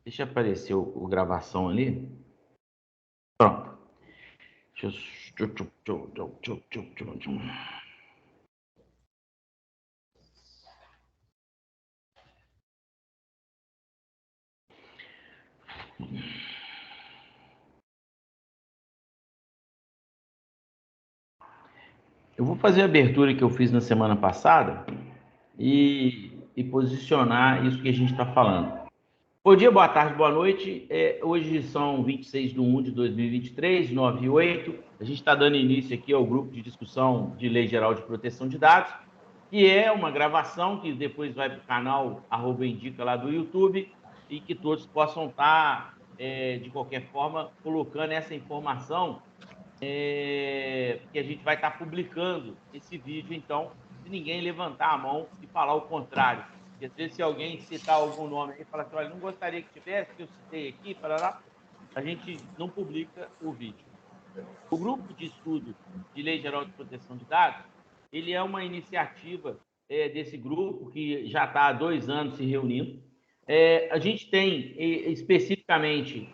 Deixa aparecer o gravação ali. Pronto. Deixa eu... Eu vou fazer a abertura que eu fiz na semana passada e posicionar isso que a gente está falando. Bom dia, boa tarde, boa noite. Hoje são 26/1/2023, 9h08. A gente está dando início aqui ao grupo de discussão de Lei Geral de Proteção de Dados, que é uma gravação que depois vai para o canal @indica lá do YouTube e que todos possam estar, de qualquer forma, colocando essa informação, que a gente vai estar publicando esse vídeo, então, se ninguém levantar a mão e falar o contrário. Porque, às vezes, se alguém citar algum nome e falar assim, olha, não gostaria que tivesse, que eu citei aqui, parará, a gente não publica o vídeo. O Grupo de Estudo de Lei Geral de Proteção de Dados, ele é uma iniciativa desse grupo que já está há 2 anos se reunindo. A gente tem, especificamente,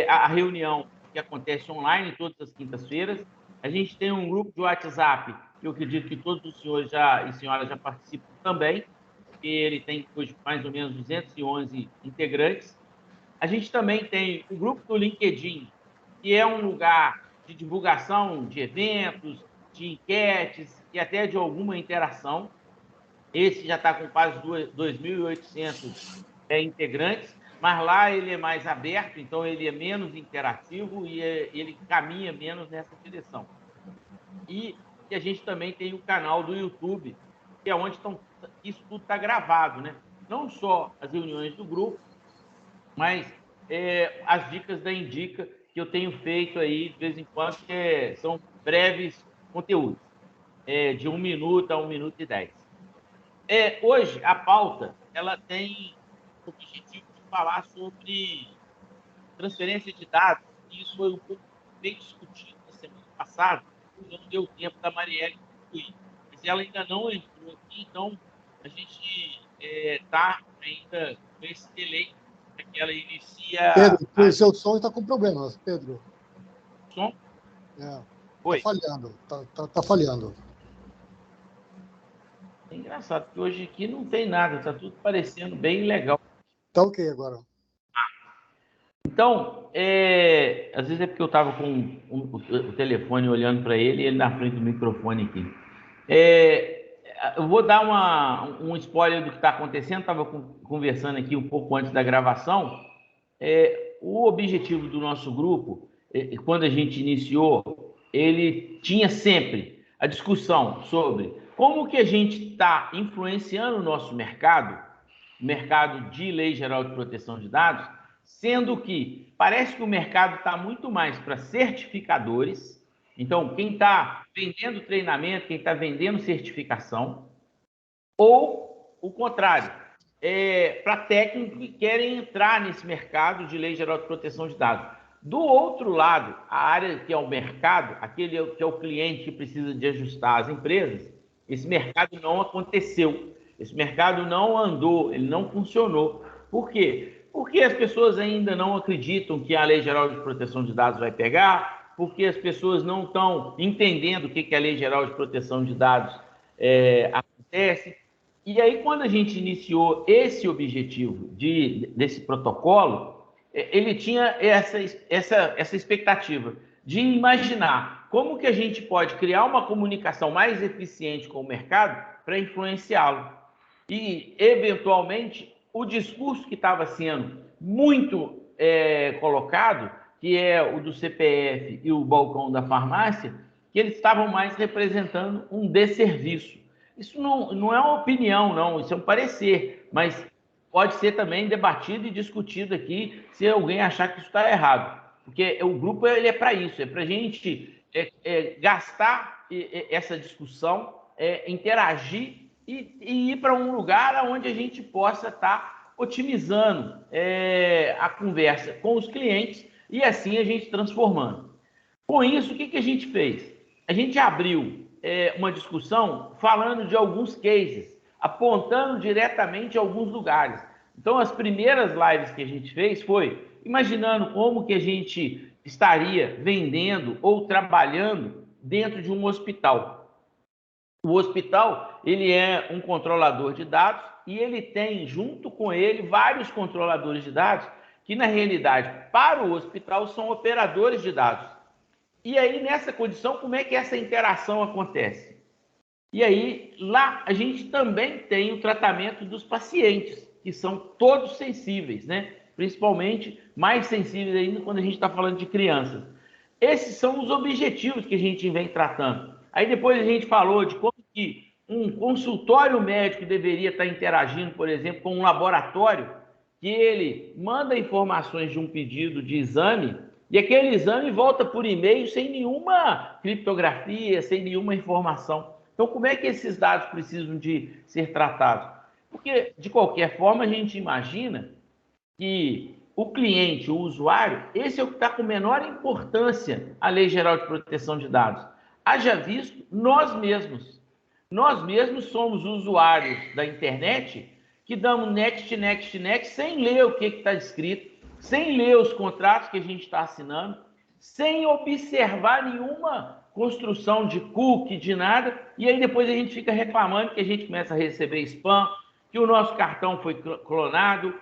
a reunião que acontece online todas as quintas-feiras. A gente tem um grupo de WhatsApp, que eu acredito que todos os senhores e senhoras já participam também, que ele tem hoje mais ou menos 211 integrantes. A gente também tem o grupo do LinkedIn, que é um lugar de divulgação de eventos, de enquetes e até de alguma interação. Esse já está com quase 2.800 integrantes, mas lá ele é mais aberto, então ele é menos interativo e ele caminha menos nessa direção. E a gente também tem o canal do YouTube, que é onde isso tudo está gravado, né? Não só as reuniões do grupo, mas as dicas da Indica que eu tenho feito aí de vez em quando, que são breves conteúdos, de 1 minuto a 1 minuto e 10. Hoje, a pauta ela tem o objetivo de falar sobre transferência de dados, e isso foi um pouco bem discutido na semana passada, não deu tempo da Marielle concluir, mas ela ainda não entrou aqui, então a gente está ainda com esse delay para que ela inicia... Pedro, o seu som está com problemas, Pedro. Som? Está falhando, tá falhando. É engraçado, porque hoje aqui não tem nada, está tudo parecendo bem legal. Tá ok agora. Então, às vezes é porque eu estava com o telefone olhando para ele e ele na frente do microfone aqui. Eu vou dar um spoiler do que está acontecendo, estava conversando aqui um pouco antes da gravação. O objetivo do nosso grupo, quando a gente iniciou, ele tinha sempre a discussão sobre como que a gente está influenciando o nosso mercado de Lei Geral de Proteção de Dados, sendo que parece que o mercado está muito mais para certificadores. Então, quem está vendendo treinamento, quem está vendendo certificação, ou o contrário, para técnicos que querem entrar nesse mercado de Lei Geral de Proteção de Dados. Do outro lado, a área que é o mercado, aquele que é o cliente que precisa de ajustar as empresas, esse mercado não aconteceu. Esse mercado não andou, ele não funcionou. Por quê? Porque as pessoas ainda não acreditam que a Lei Geral de Proteção de Dados vai pegar, porque as pessoas não estão entendendo o que a Lei Geral de Proteção de Dados acontece. E aí, quando a gente iniciou esse objetivo desse protocolo, ele tinha essa expectativa de imaginar como que a gente pode criar uma comunicação mais eficiente com o mercado para influenciá-lo. E, eventualmente, o discurso que estava sendo muito colocado, que é o do CPF e o balcão da farmácia, que eles estavam mais representando um desserviço. Isso não é uma opinião, não, isso é um parecer, mas pode ser também debatido e discutido aqui se alguém achar que isso está errado. Porque o grupo ele é para isso, é para a gente gastar essa discussão, interagir e ir para um lugar onde a gente possa estar otimizando a conversa com os clientes e assim a gente transformando. Com isso, o que a gente fez? A gente abriu uma discussão falando de alguns cases, apontando diretamente alguns lugares. Então, as primeiras lives que a gente fez foi imaginando como que a gente estaria vendendo ou trabalhando dentro de um hospital. O hospital, ele é um controlador de dados e ele tem, junto com ele, vários controladores de dados que, na realidade, para o hospital, são operadores de dados. E aí, nessa condição, como é que essa interação acontece? E aí, lá, a gente também tem o tratamento dos pacientes, que são todos sensíveis, né? Principalmente mais sensíveis ainda quando a gente está falando de crianças. Esses são os objetivos que a gente vem tratando. Aí depois a gente falou de como que um consultório médico deveria estar interagindo, por exemplo, com um laboratório, que ele manda informações de um pedido de exame e aquele exame volta por e-mail sem nenhuma criptografia, sem nenhuma informação. Então, como é que esses dados precisam de ser tratados? Porque, de qualquer forma, a gente imagina que o cliente, o usuário, esse é o que está com menor importância à Lei Geral de Proteção de Dados. Haja visto nós mesmos. Nós mesmos somos usuários da internet que damos next, next, next, sem ler o que está escrito, sem ler os contratos que a gente está assinando, sem observar nenhuma construção de cookie, de nada, e aí depois a gente fica reclamando que a gente começa a receber spam, que o nosso cartão foi clonado,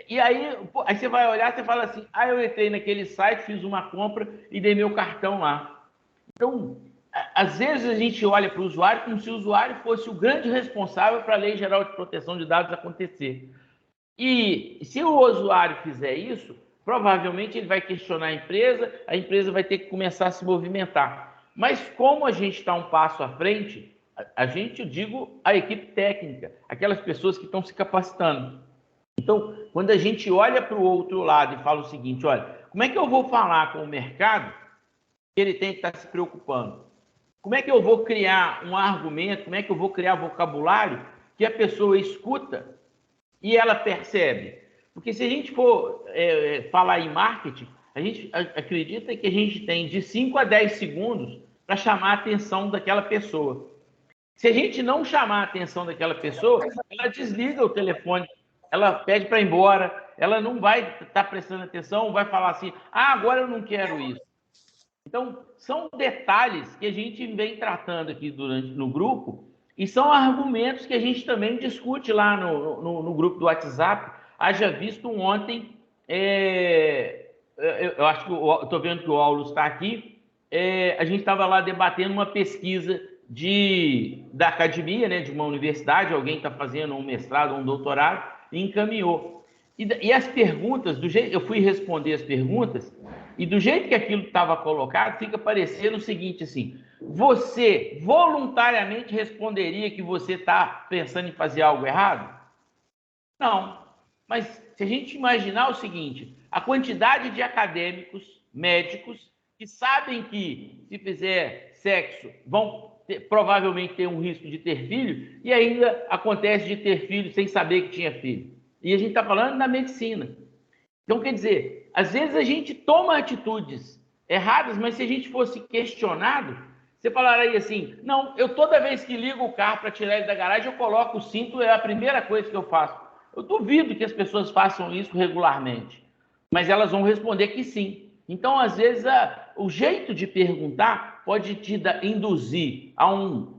e aí você vai olhar e fala assim, eu entrei naquele site, fiz uma compra e dei meu cartão lá. Então, às vezes a gente olha para o usuário como se o usuário fosse o grande responsável para a Lei Geral de Proteção de Dados acontecer. E se o usuário fizer isso, provavelmente ele vai questionar a empresa vai ter que começar a se movimentar. Mas como a gente está um passo à frente, a gente, eu digo, a equipe técnica, aquelas pessoas que estão se capacitando. Então, quando a gente olha para o outro lado e fala o seguinte, olha, como é que eu vou falar com o mercado que ele tem que estar se preocupando? Como é que eu vou criar um argumento, como é que eu vou criar vocabulário que a pessoa escuta e ela percebe? Porque se a gente for falar em marketing, a gente acredita que a gente tem de 5 a 10 segundos para chamar a atenção daquela pessoa. Se a gente não chamar a atenção daquela pessoa, ela desliga o telefone, ela pede para ir embora, ela não vai estar prestando atenção, vai falar assim, agora eu não quero isso. Então, são detalhes que a gente vem tratando aqui no grupo e são argumentos que a gente também discute lá no grupo do WhatsApp. Haja visto ontem, eu acho que estou vendo que o Aulo está aqui, a gente estava lá debatendo uma pesquisa da academia, né, de uma universidade, alguém está fazendo um mestrado ou um doutorado, e encaminhou. E as perguntas, eu fui responder as perguntas, e do jeito que aquilo estava colocado, fica parecendo o seguinte, assim, você voluntariamente responderia que você está pensando em fazer algo errado? Não. Mas se a gente imaginar o seguinte, a quantidade de acadêmicos, médicos, que sabem que se fizer sexo, vão provavelmente ter um risco de ter filho, e ainda acontece de ter filho sem saber que tinha filho. E a gente está falando da medicina. Então, quer dizer, às vezes a gente toma atitudes erradas, mas se a gente fosse questionado, você falaria assim, não, eu toda vez que ligo o carro para tirar ele da garagem, eu coloco o cinto, é a primeira coisa que eu faço. Eu duvido que as pessoas façam isso regularmente, mas elas vão responder que sim. Então, às vezes, o jeito de perguntar pode te induzir a um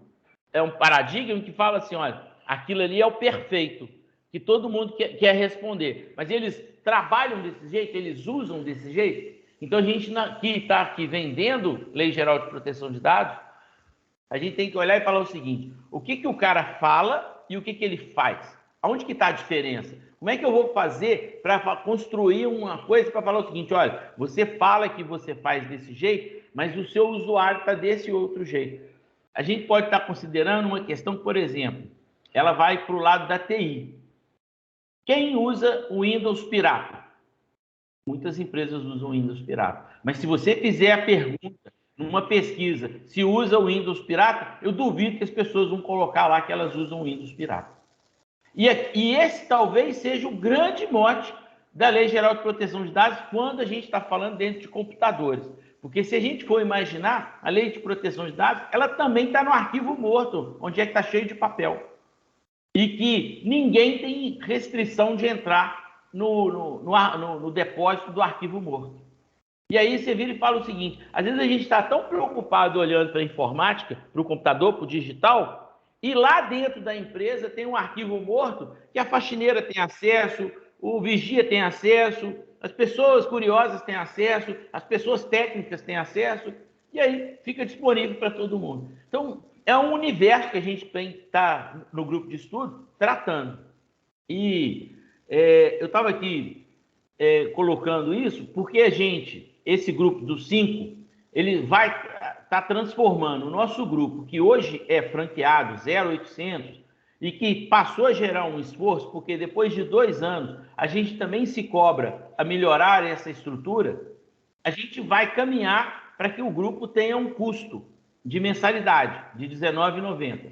paradigma que fala assim, olha, aquilo ali é o perfeito, que todo mundo quer responder. Mas eles trabalham desse jeito, eles usam desse jeito. Então, a gente que está aqui vendendo Lei Geral de Proteção de Dados, a gente tem que olhar e falar o seguinte, o que o cara fala e o que ele faz? Aonde que está a diferença? Como é que eu vou fazer para construir uma coisa para falar o seguinte, olha, você fala que você faz desse jeito, mas o seu usuário está desse outro jeito. A gente pode estar considerando uma questão, por exemplo, ela vai para o lado da TI. Quem usa o Windows pirata? Muitas empresas usam o Windows pirata. Mas se você fizer a pergunta numa pesquisa se usa o Windows pirata, eu duvido que as pessoas vão colocar lá que elas usam o Windows pirata. E esse talvez seja o grande mote da Lei Geral de Proteção de Dados quando a gente está falando dentro de computadores. Porque se a gente for imaginar, a Lei de Proteção de Dados, ela também está no arquivo morto, onde é que está cheio de papel. e que ninguém tem restrição de entrar no depósito do arquivo morto. E aí você vira e fala o seguinte, às vezes a gente está tão preocupado olhando para a informática, para o computador, para o digital, e lá dentro da empresa tem um arquivo morto que a faxineira tem acesso, o vigia tem acesso, as pessoas curiosas têm acesso, as pessoas técnicas têm acesso, e aí fica disponível para todo mundo. Então, é um universo que a gente tem que estar no grupo de estudo tratando. E eu estava aqui colocando isso porque esse grupo dos 5, ele vai estar transformando o nosso grupo, que hoje é franqueado 0800, e que passou a gerar um esforço, porque depois de 2 anos a gente também se cobra a melhorar essa estrutura, a gente vai caminhar para que o grupo tenha um custo de mensalidade de R$19,90.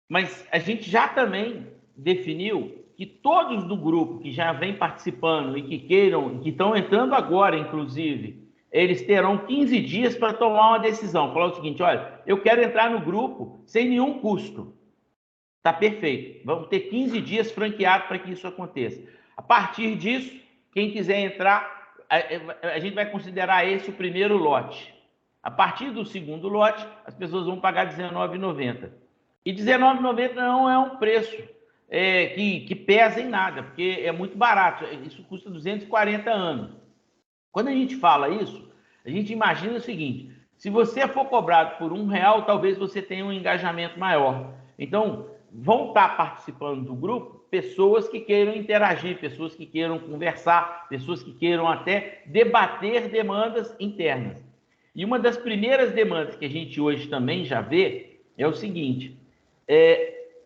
Mas a gente já também definiu que todos do grupo que já vem participando e que queiram, que estão entrando agora, inclusive, eles terão 15 dias para tomar uma decisão. Falar o seguinte, olha, eu quero entrar no grupo sem nenhum custo. Está perfeito. Vamos ter 15 dias franqueados para que isso aconteça. A partir disso, quem quiser entrar, a gente vai considerar esse o primeiro lote. A partir do segundo lote, as pessoas vão pagar R$19,90. E R$19,90 não é um preço que pesa em nada, porque é muito barato. Isso custa 240 anos. Quando a gente fala isso, a gente imagina o seguinte, se você for cobrado por R$1, talvez você tenha um engajamento maior. Então, vão estar participando do grupo pessoas que queiram interagir, pessoas que queiram conversar, pessoas que queiram até debater demandas internas. E uma das primeiras demandas que a gente hoje também já vê é o seguinte,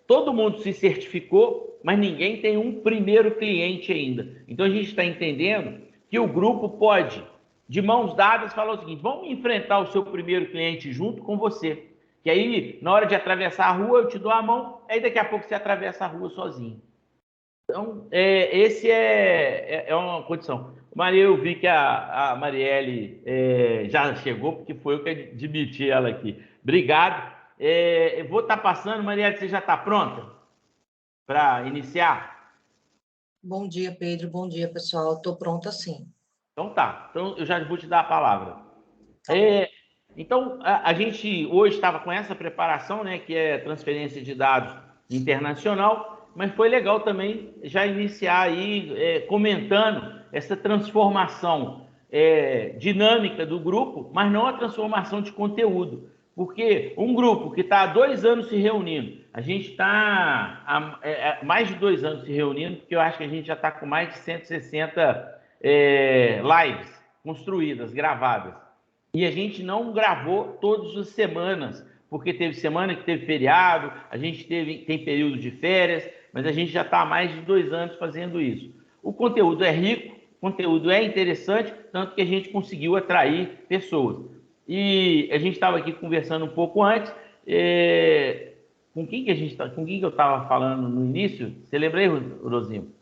todo mundo se certificou, mas ninguém tem um primeiro cliente ainda. Então, a gente está entendendo que o grupo pode, de mãos dadas, falar o seguinte, vamos enfrentar o seu primeiro cliente junto com você. Que aí, na hora de atravessar a rua, eu te dou a mão, aí daqui a pouco você atravessa a rua sozinho. Então, esse é uma condição. Maria, eu vi que a Marielle já chegou, porque foi eu que admiti ela aqui. Obrigado. Eu vou estar passando, Marielle, você já está pronta para iniciar? Bom dia, Pedro. Bom dia, pessoal. Estou pronta, sim. Então tá. Então eu já vou te dar a palavra. Tá. Então, a gente hoje estava com essa preparação, né, que é transferência de dados internacional, mas foi legal também já iniciar aí comentando essa transformação dinâmica do grupo, mas não a transformação de conteúdo. Porque um grupo que está há 2 anos se reunindo, a gente está há mais de 2 anos se reunindo, porque eu acho que a gente já está com mais de 160 lives construídas, gravadas. E a gente não gravou todas as semanas, porque teve semana que teve feriado, a gente tem período de férias, mas a gente já está há mais de 2 anos fazendo isso. O conteúdo é rico, o conteúdo é interessante, tanto que a gente conseguiu atrair pessoas. E a gente estava aqui conversando um pouco antes, com quem que eu estava falando no início? Você lembra aí, Rosinho?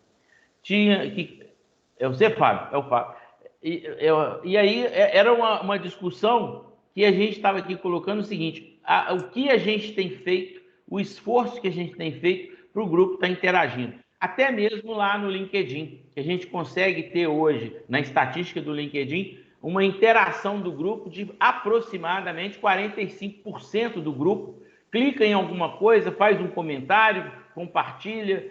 É você, Fábio? É o Fábio. E aí era uma discussão que a gente estava aqui colocando o seguinte, o que a gente tem feito, o esforço que a gente tem feito para o grupo estar interagindo. Até mesmo lá no LinkedIn, que a gente consegue ter hoje, na estatística do LinkedIn, uma interação do grupo de aproximadamente 45% do grupo. Clica em alguma coisa, faz um comentário, compartilha,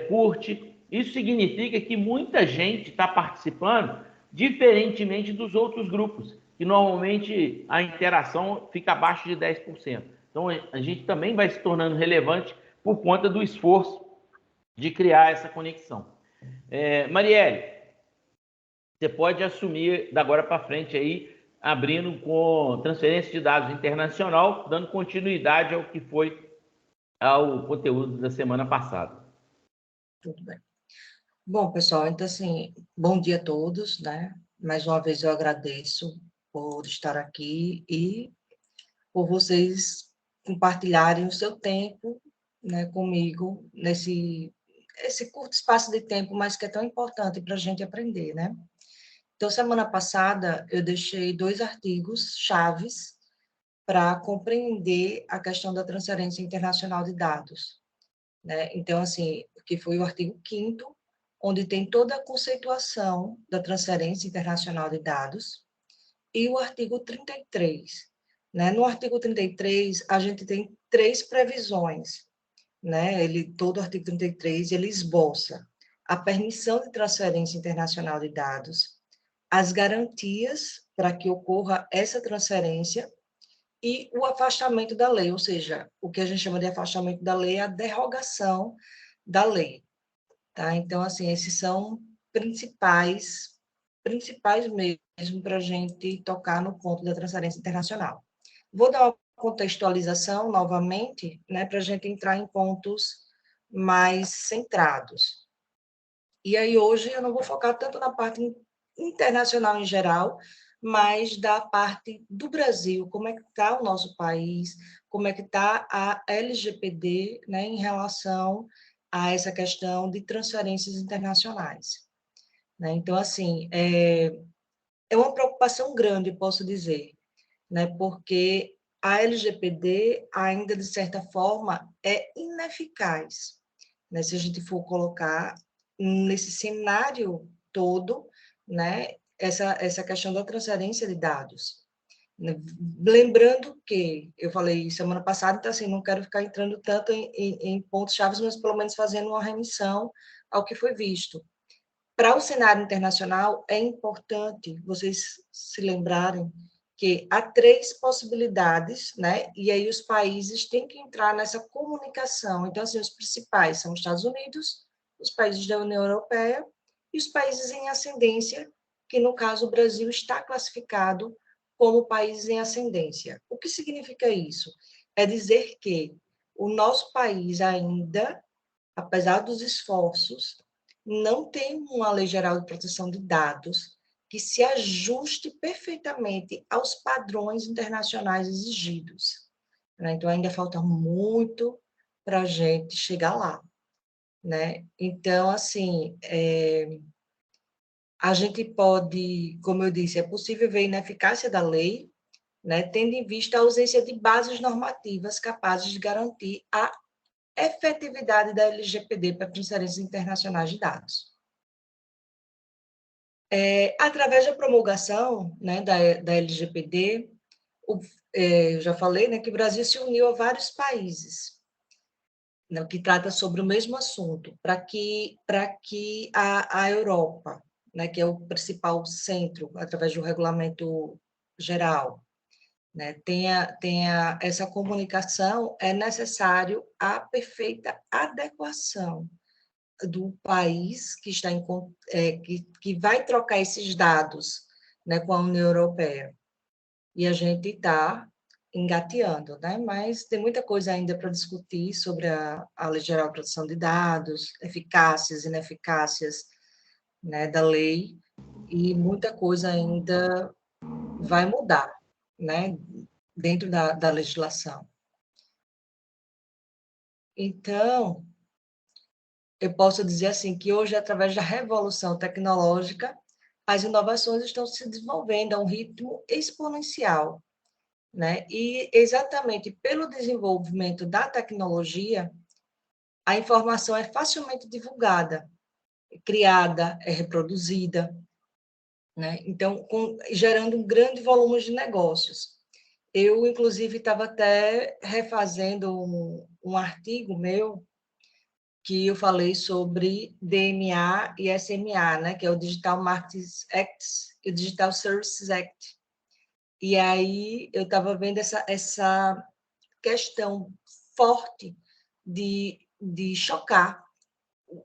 curte. Isso significa que muita gente está participando, diferentemente dos outros grupos, que normalmente a interação fica abaixo de 10%. Então, a gente também vai se tornando relevante por conta do esforço de criar essa conexão. Marielle, você pode assumir da agora para frente aí, abrindo com transferência de dados internacional, dando continuidade ao que foi ao conteúdo da semana passada. Tudo bem. Bom, pessoal, então, assim, bom dia a todos, né? Mais uma vez eu agradeço por estar aqui e por vocês compartilharem o seu tempo, né, comigo, esse curto espaço de tempo, mas que é tão importante para a gente aprender, né? Então, semana passada, eu deixei 2 artigos chaves para compreender a questão da transferência internacional de dados. né? Então, assim, que foi o artigo 5º, onde tem toda a conceituação da transferência internacional de dados, e o artigo 33. Né? No artigo 33, a gente tem 3 previsões. Né? Todo o artigo 33, ele esboça a permissão de transferência internacional de dados, as garantias para que ocorra essa transferência e o afastamento da lei, ou seja, o que a gente chama de afastamento da lei é a derrogação da lei. Tá? Então, assim, esses são principais mesmo para a gente tocar no ponto da transferência internacional. Vou dar uma contextualização novamente, né, para a gente entrar em pontos mais centrados. E aí, hoje, eu não vou focar tanto na parte internacional em geral, mas da parte do Brasil, como é que está o nosso país, como é que está a LGPD, né, em relação a essa questão de transferências internacionais. Né? Então, assim, é uma preocupação grande, posso dizer, né, porque a LGPD ainda, de certa forma, é ineficaz, né, se a gente for colocar nesse cenário todo, né, essa questão da transferência de dados. Lembrando que, eu falei semana passada, então, assim, não quero ficar entrando tanto em pontos chaves, mas pelo menos fazendo uma remissão ao que foi visto. Para o cenário internacional, é importante vocês se lembrarem que há 3 possibilidades, né? E aí os países têm que entrar nessa comunicação. Então, assim, os principais são os Estados Unidos, os países da União Europeia e os países em ascendência, que no caso o Brasil está classificado como país em ascendência. O que significa isso? É dizer que o nosso país ainda, apesar dos esforços, não tem uma lei geral de proteção de dados que se ajuste perfeitamente aos padrões internacionais exigidos. Então, ainda falta muito para a gente chegar lá. Né? Então, assim, a gente pode, como eu disse, é possível ver a ineficácia da lei, né, tendo em vista a ausência de bases normativas capazes de garantir a efetividade da LGPD para transferências internacionais de dados. Através da promulgação, né, da LGPD, eu já falei, né, que o Brasil se uniu a vários países, né, que trata sobre o mesmo assunto, para que a Europa, né, que é o principal centro, através do regulamento geral, né, tenha essa comunicação, é necessário a perfeita adequação do país que está que vai trocar esses dados, né, com a União Europeia. E a gente está engateando, né? Mas tem muita coisa ainda para discutir sobre a Lei Geral de Proteção de Dados, eficácias, ineficácias, né, da lei, e muita coisa ainda vai mudar, né, dentro da legislação. Então, eu posso dizer assim que hoje, através da revolução tecnológica, as inovações estão se desenvolvendo a um ritmo exponencial, né? E exatamente pelo desenvolvimento da tecnologia, a informação é facilmente divulgada, criada, é reproduzida, né? Então, gerando um grande volume de negócios. Eu, inclusive, estava até refazendo um artigo meu que eu falei sobre DMA e SMA, né, que é o Digital Markets Act e o Digital Services Act. E aí eu estava vendo essa questão forte de chocar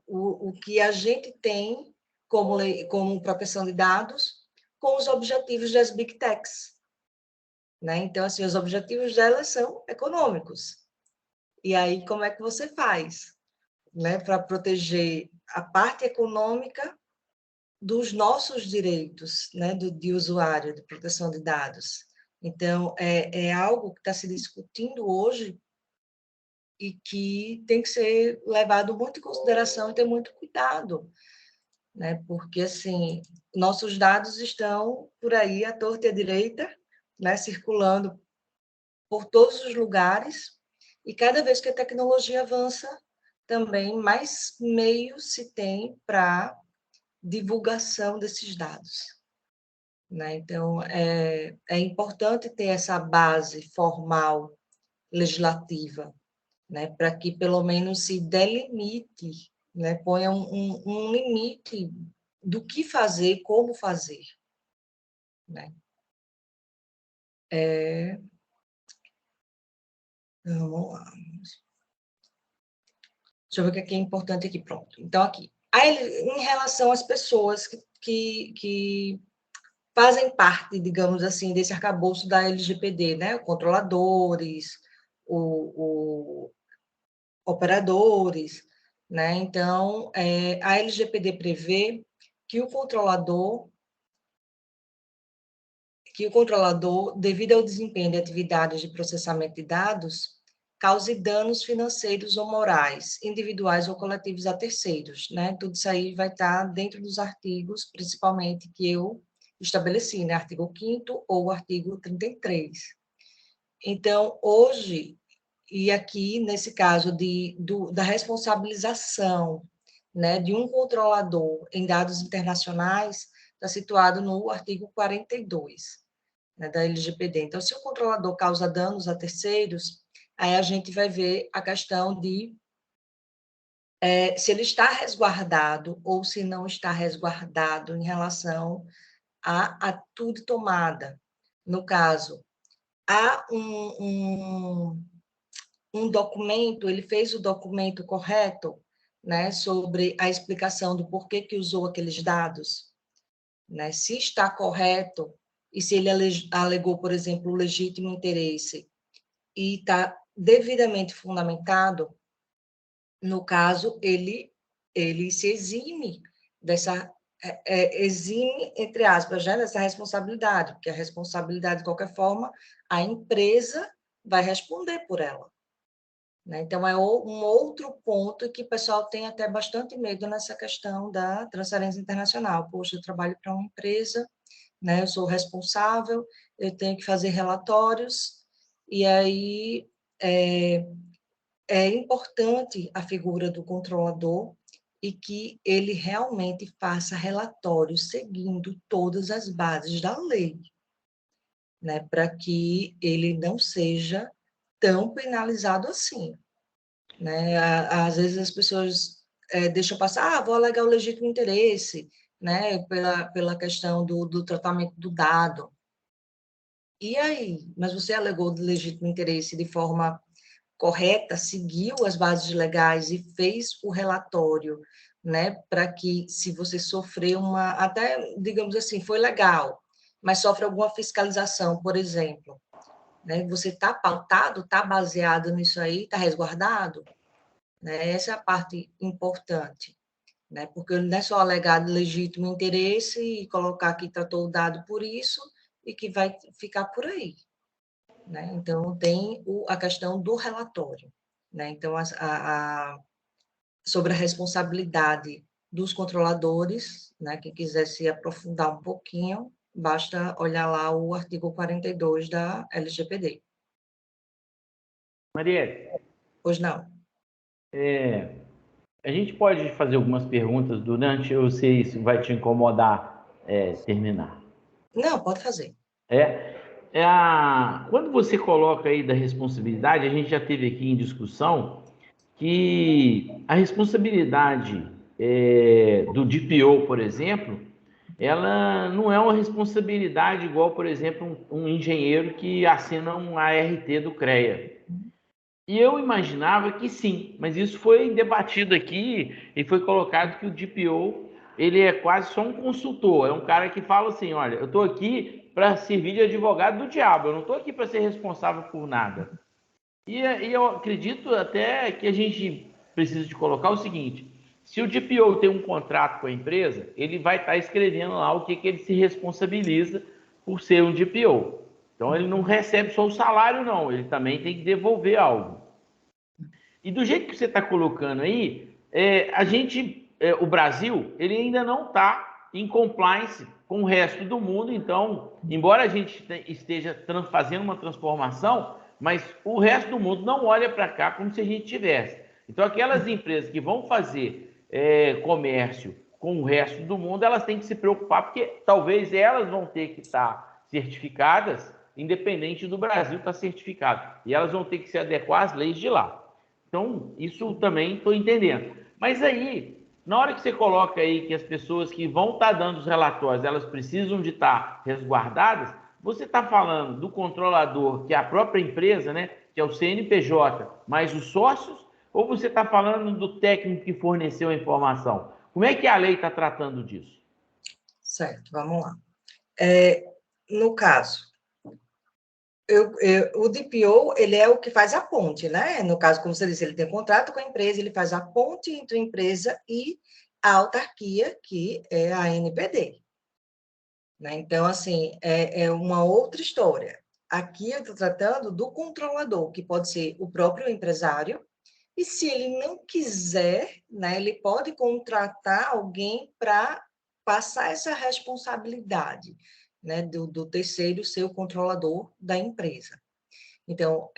o que a gente tem como proteção de dados com os objetivos das Big Techs. Né? Então, assim, os objetivos delas são econômicos. E aí, como é que você faz? Né, para proteger a parte econômica dos nossos direitos, né, de usuário, de proteção de dados. Então, é algo que está se discutindo hoje e que tem que ser levado muito em consideração e ter muito cuidado, né, porque, assim, nossos dados estão por aí, à torta e à direita, né, circulando por todos os lugares, e cada vez que a tecnologia avança, também mais meios se tem para divulgação desses dados, né? Então, é importante ter essa base formal legislativa, né, para que pelo menos se delimite, né, ponha um limite do que fazer, como fazer, né? Vamos lá. Deixa eu ver o que é importante aqui. Pronto. Então, aqui. Aí, em relação às pessoas que fazem parte, digamos assim, desse arcabouço da LGPD, né? Controladores, operadores, né? Então, a LGPD prevê que o controlador, devido ao desempenho de atividades de processamento de dados, cause danos financeiros ou morais, individuais ou coletivos a terceiros, né? Tudo isso aí vai estar dentro dos artigos, principalmente, que eu estabeleci, né? Artigo 5º ou artigo 33. Então, hoje, e aqui, nesse caso da responsabilização, né, de um controlador em dados internacionais, está situado no artigo 42, né, da LGPD. Então, se o controlador causa danos a terceiros, aí a gente vai ver a questão de se ele está resguardado ou se não está resguardado em relação à atitude tomada. No caso, há um documento, ele fez o documento correto, né, sobre a explicação do porquê que usou aqueles dados, né, se está correto, e se ele alegou, por exemplo, o legítimo interesse, e está devidamente fundamentado, no caso, ele se exime dessa, exime, entre aspas, né, dessa responsabilidade, porque a responsabilidade, de qualquer forma, a empresa vai responder por ela. Né? Então, é um outro ponto que o pessoal tem até bastante medo nessa questão da transferência internacional. Poxa, eu trabalho para uma empresa, né? Eu sou responsável, eu tenho que fazer relatórios, e aí é importante a figura do controlador e que ele realmente faça relatórios seguindo todas as bases da lei, né? Para que ele não seja tão penalizado assim. Né? Às vezes as pessoas deixam passar, vou alegar o legítimo interesse, né? Pela questão do tratamento do dado. E aí? Mas você alegou o legítimo interesse de forma correta, seguiu as bases legais e fez o relatório, né? Para que, se você sofrer até, digamos assim, foi legal, mas sofre alguma fiscalização, por exemplo, né? Você está pautado, está baseado nisso aí, está resguardado? Né? Essa é a parte importante, né? Porque não é só alegar legítimo interesse e colocar que tratou o dado por isso e que vai ficar por aí. Né? Então, tem a questão do relatório. Né? Então, sobre a responsabilidade dos controladores, né? Quem quiser se aprofundar um pouquinho, basta olhar lá o artigo 42 da LGPD. Marielle. Pois não. A gente pode fazer algumas perguntas durante, eu sei se vai te incomodar terminar. Não, pode fazer. Quando você coloca aí da responsabilidade, a gente já teve aqui em discussão que a responsabilidade do DPO, por exemplo, ela não é uma responsabilidade igual, por exemplo, um engenheiro que assina um ART do CREA. E eu imaginava que sim, mas isso foi debatido aqui e foi colocado que o DPO ele é quase só um consultor, é um cara que fala assim, olha, eu estou aqui para servir de advogado do diabo, eu não estou aqui para ser responsável por nada. E eu acredito até que a gente precisa de colocar o seguinte, se o DPO tem um contrato com a empresa, ele vai estar escrevendo lá o que ele se responsabiliza por ser um DPO. Então, ele não recebe só o salário, não. Ele também tem que devolver algo. E do jeito que você está colocando aí, o Brasil, ele ainda não está em compliance com o resto do mundo. Então, embora a gente esteja fazendo uma transformação, mas o resto do mundo não olha para cá como se a gente tivesse. Então, aquelas empresas que vão fazer comércio com o resto do mundo, elas têm que se preocupar, porque talvez elas vão ter que estar certificadas, independente do Brasil estar certificado. E elas vão ter que se adequar às leis de lá. Então, isso também estou entendendo. Mas aí, na hora que você coloca aí que as pessoas que vão estar dando os relatórios, elas precisam de estar resguardadas, você está falando do controlador, que é a própria empresa, né, que é o CNPJ, mais os sócios, ou você está falando do técnico que forneceu a informação? Como é que a lei está tratando disso? Certo, vamos lá. No caso, o DPO, ele é o que faz a ponte, né? No caso, como você disse, ele tem contrato com a empresa, ele faz a ponte entre a empresa e a autarquia, que é a NPD. Né? Então, assim, é uma outra história. Aqui eu estou tratando do controlador, que pode ser o próprio empresário, e se ele não quiser, né, ele pode contratar alguém para passar essa responsabilidade, né, do terceiro ser o controlador da empresa. Então,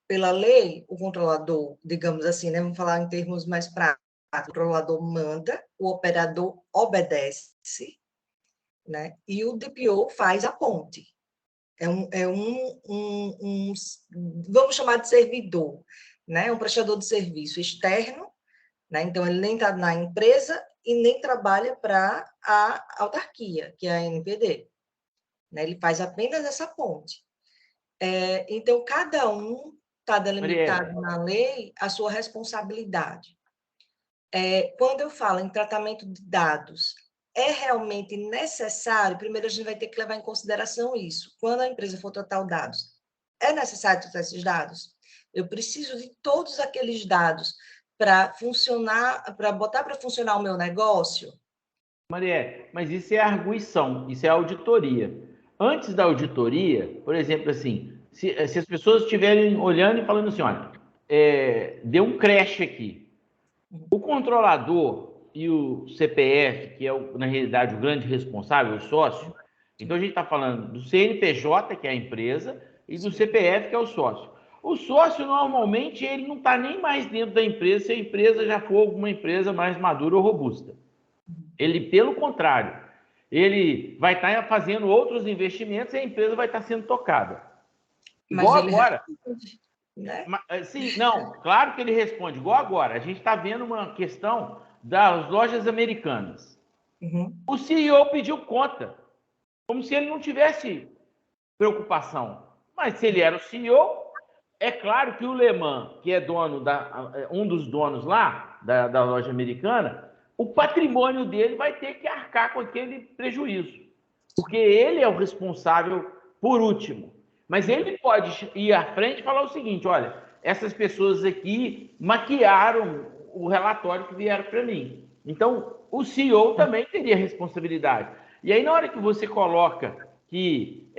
pela lei, o controlador, digamos assim, né, vamos falar em termos mais práticos, o controlador manda, o operador obedece, né, e o DPO faz a ponte. Vamos chamar de servidor, né, um prestador de serviço externo, né, então ele nem está na empresa e nem trabalha para a autarquia, que é a NPD. Né, ele faz apenas essa ponte. Então, cada um está delimitado na lei a sua responsabilidade. Quando eu falo em tratamento de dados, é realmente necessário? Primeiro, a gente vai ter que levar em consideração isso. Quando a empresa for tratar os dados, é necessário tratar esses dados? Eu preciso de todos aqueles dados para funcionar, para botar para funcionar o meu negócio? Marielle, mas isso é arguição, isso é auditoria. Antes da auditoria, por exemplo, assim, se as pessoas estiverem olhando e falando assim, olha, deu um crash aqui. O controlador e o CPF, que é, na realidade, o grande responsável, o sócio, então a gente está falando do CNPJ, que é a empresa, e do CPF, que é o sócio. O sócio, normalmente, ele não está nem mais dentro da empresa se a empresa já for uma empresa mais madura ou robusta. Ele, pelo contrário, ele vai estar fazendo outros investimentos e a empresa vai estar sendo tocada. Igual agora. Né? Sim, não, claro que ele responde. Igual agora. A gente está vendo uma questão das lojas americanas. Uhum. O CEO pediu conta, como se ele não tivesse preocupação. Mas se ele era o CEO, é claro que o Le Mans, que é um dos donos lá da loja americana, o patrimônio dele vai ter que arcar com aquele prejuízo, porque ele é o responsável por último. Mas ele pode ir à frente e falar o seguinte, olha, essas pessoas aqui maquiaram o relatório que vieram para mim. Então, o CEO também teria responsabilidade. E aí, na hora que você coloca que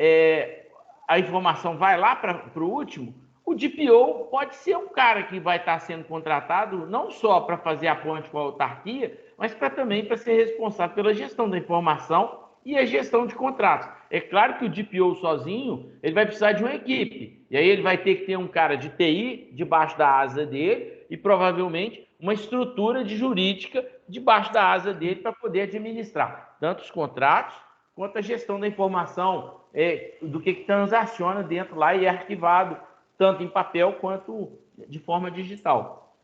a informação vai lá para o último, o DPO pode ser um cara que vai estar sendo contratado não só para fazer a ponte com a autarquia, mas também para ser responsável pela gestão da informação e a gestão de contratos. É claro que o DPO sozinho, ele vai precisar de uma equipe. E aí ele vai ter que ter um cara de TI debaixo da asa dele e provavelmente uma estrutura de jurídica debaixo da asa dele para poder administrar tanto os contratos quanto a gestão da informação do que transaciona dentro lá e é arquivado tanto em papel quanto de forma digital.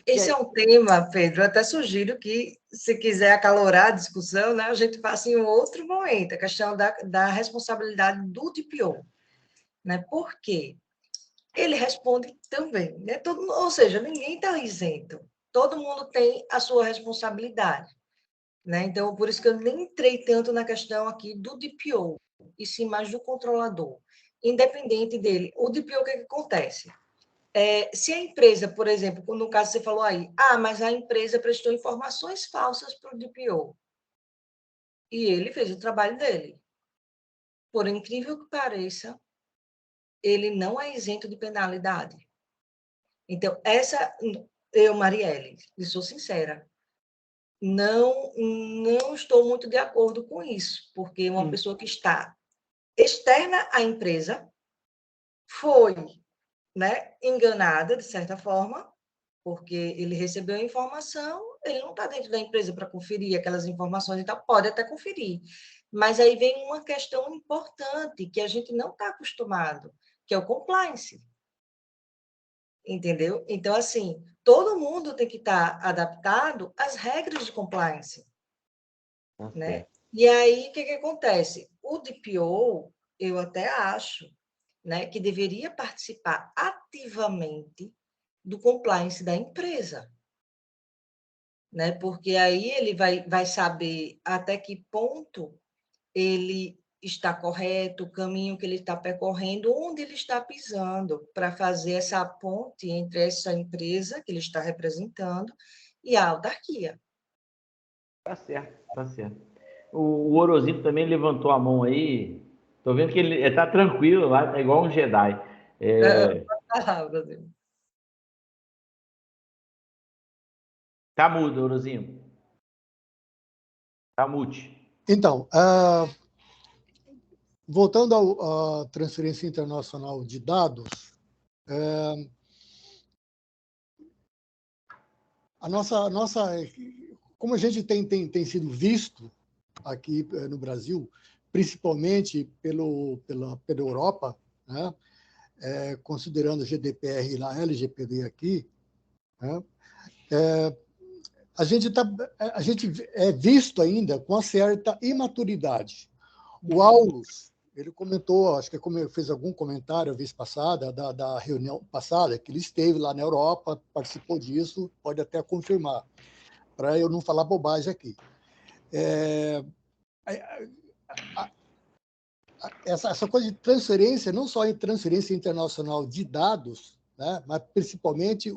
Esse é um tema, Pedro, eu até sugiro que, se quiser acalorar a discussão, né, a gente faça em um outro momento, a questão da responsabilidade do DPO. Né? Por quê? Ele responde também. Né? Ou seja, ninguém está isento. Todo mundo tem a sua responsabilidade. Né? Então, por isso que eu nem entrei tanto na questão aqui do DPO, e sim mais do controlador. Independente dele. O DPO, o que acontece? Se a empresa, por exemplo, no caso você falou aí, mas a empresa prestou informações falsas para o DPO. E ele fez o trabalho dele. Por incrível que pareça, ele não é isento de penalidade. Então, eu, Marielle, e sou sincera, não estou muito de acordo com isso, porque uma pessoa que está externa à empresa foi, né, enganada, de certa forma, porque ele recebeu a informação, ele não está dentro da empresa para conferir aquelas informações e tal, pode até conferir. Mas aí vem uma questão importante que a gente não está acostumado, que é o compliance. Entendeu? Então, assim, todo mundo tem que estar adaptado às regras de compliance. Né? E aí, o que acontece? O DPO, eu até acho, né, que deveria participar ativamente do compliance da empresa. Né? Porque aí ele vai saber até que ponto ele está correto, o caminho que ele está percorrendo, onde ele está pisando, para fazer essa ponte entre essa empresa que ele está representando e a autarquia. Tá certo, tá certo. O Orozito também levantou a mão aí. Tô vendo que ele tá tranquilo lá, é igual um Jedi. Tá mudo, Orozinho. Tá mute. Então, voltando à transferência internacional de dados, como a gente tem sido visto aqui no Brasil, principalmente pela Europa, né, considerando o GDPR e a LGPD aqui, né, a gente é visto ainda com uma certa imaturidade. O Aulus, ele comentou, acho que fez algum comentário a vez passada, da reunião passada, que ele esteve lá na Europa, participou disso, pode até confirmar, para eu não falar bobagem aqui. Essa coisa de transferência, não só em transferência internacional de dados, né, mas principalmente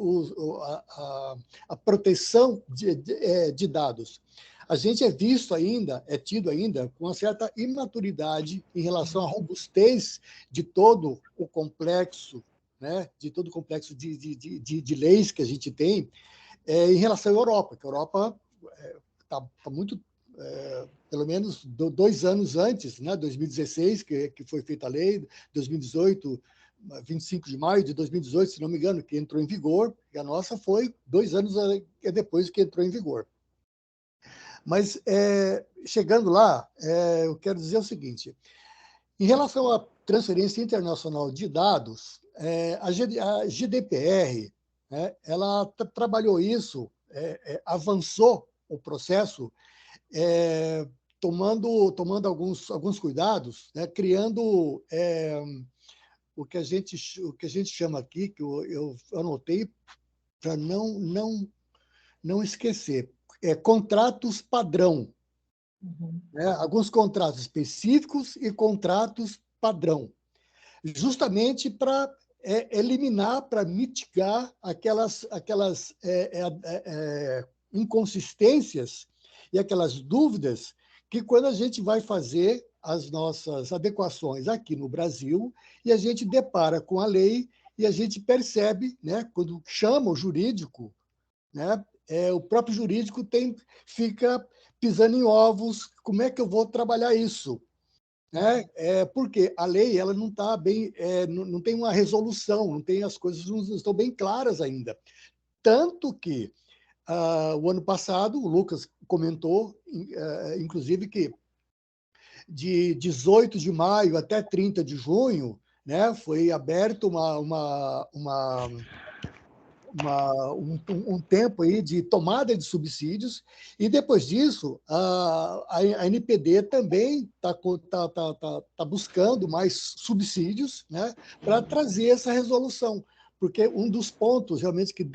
a proteção de dados. A gente é visto ainda, é tido ainda com uma certa imaturidade em relação à robustez de todo o complexo, né, de todo o complexo de leis que a gente tem em relação à Europa, que a Europa está muito pelo menos 2 anos antes, né, 2016, que foi feita a lei, 2018, 25 de maio de 2018, se não me engano, que entrou em vigor, e a nossa foi 2 anos depois que entrou em vigor. Mas, chegando lá, eu quero dizer o seguinte, em relação à transferência internacional de dados, a GDPR, né, ela trabalhou isso, avançou o processo, tomando alguns cuidados, né, criando o que a gente chama aqui, que eu anotei para não esquecer, contratos padrão. Né, alguns contratos específicos e contratos padrão, justamente para eliminar, para mitigar aquelas inconsistências e aquelas dúvidas que quando a gente vai fazer as nossas adequações aqui no Brasil e a gente depara com a lei e a gente percebe, né, quando chama o jurídico, né, o próprio jurídico fica pisando em ovos, como é que eu vou trabalhar isso? Né? Porque a lei ela não está bem, não tem uma resolução, não tem, as coisas não estão bem claras ainda. Tanto que o ano passado, o Lucas comentou, inclusive, que de 18 de maio até 30 de junho, né, foi aberto um tempo aí de tomada de subsídios, e depois disso, a NPD também está buscando mais subsídios, né, para trazer essa resolução, porque um dos pontos realmente que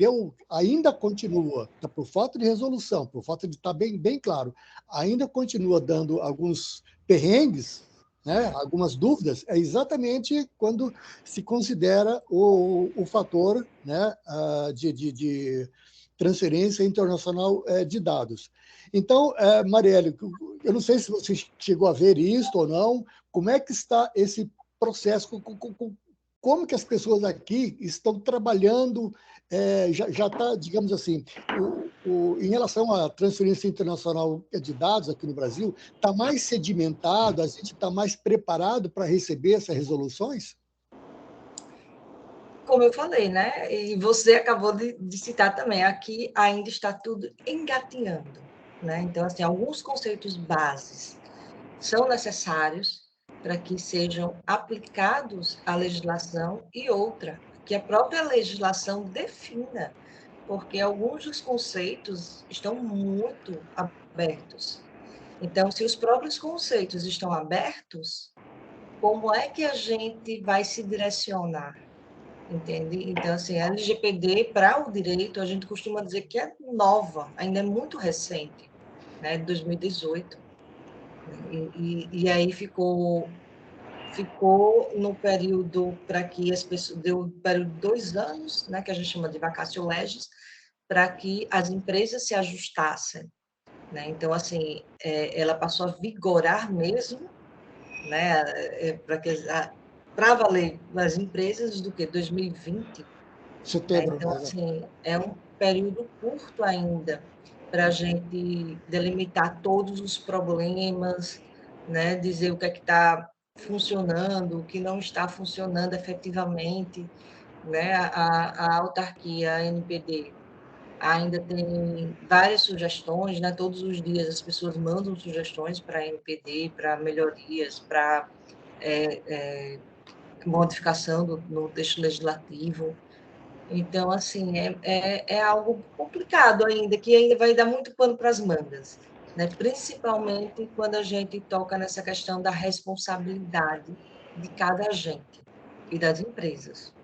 ainda continua, por falta de resolução, por falta de estar bem claro, ainda continua dando alguns perrengues, né, algumas dúvidas, é exatamente quando se considera o fator, né, de transferência internacional de dados. Então, Marielle, eu não sei se você chegou a ver isso ou não, como é que está esse processo, como que as pessoas aqui estão trabalhando, já está, digamos assim, em relação à transferência internacional de dados aqui no Brasil, está mais sedimentado, a gente está mais preparado para receber essas resoluções? como eu falei, né? E você acabou de citar também, aqui ainda está tudo engatinhando, né? Então, assim, alguns conceitos bases são necessários para que sejam aplicados à legislação e outra, que a própria legislação defina, porque alguns dos conceitos estão muito abertos. Então, se os próprios conceitos estão abertos, como é que a gente vai se direcionar? Entende? Então, assim, a LGPD, para o direito, a gente costuma dizer que é nova, ainda é muito recente, né, de 2018. E aí ficou no período para que as pessoas, deu um período de 2 anos, né, que a gente chama de vacatio legis, para que as empresas se ajustassem, né? Então, assim, ela passou a vigorar mesmo, né, para valer nas empresas do que 2020. Né? Setembro, Então, né? assim, é um período curto ainda para a gente delimitar todos os problemas, né? Dizer o que é que está funcionando, o que não está funcionando efetivamente. Né? A autarquia, a NPD, ainda tem várias sugestões, né? Todos os dias as pessoas mandam sugestões para a NPD, para melhorias, para modificação no texto legislativo. Então, assim, é algo complicado ainda, que ainda vai dar muito pano para as mangas, né? Principalmente quando a gente toca nessa questão da responsabilidade de cada agente e das empresas.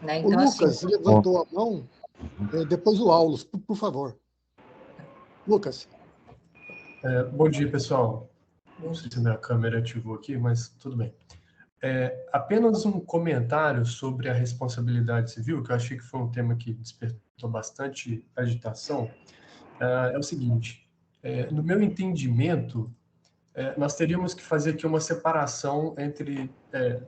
Né? O Então, assim, Lucas levantou a mão, depois o Aulos, por favor. Lucas. Bom dia, pessoal. Não bom sei dia. se a minha câmera ativou aqui, mas tudo bem. Apenas um comentário sobre a responsabilidade civil, que eu achei que foi um tema que despertou bastante agitação. É o seguinte: no meu entendimento, nós teríamos que fazer aqui uma separação entre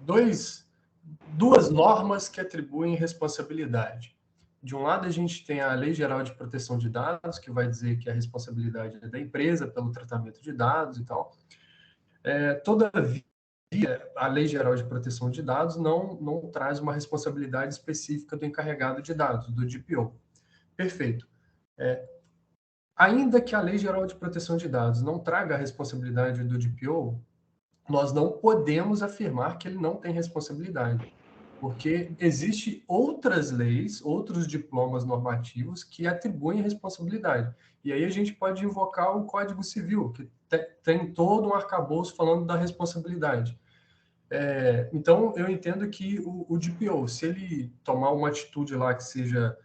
duas normas que atribuem responsabilidade. De um lado, a gente tem a Lei Geral de Proteção de Dados, que vai dizer que a responsabilidade é da empresa pelo tratamento de dados e tal. Todavia, a Lei Geral de Proteção de Dados não traz uma responsabilidade específica do encarregado de dados, do DPO. Perfeito. Ainda que a Lei Geral de Proteção de Dados não traga a responsabilidade do DPO, nós não podemos afirmar que ele não tem responsabilidade, porque existem outras leis, outros diplomas normativos que atribuem responsabilidade. E aí a gente pode invocar o Código Civil, que tem todo um arcabouço falando da responsabilidade. Então, eu entendo que o DPO, se ele tomar uma atitude lá que seja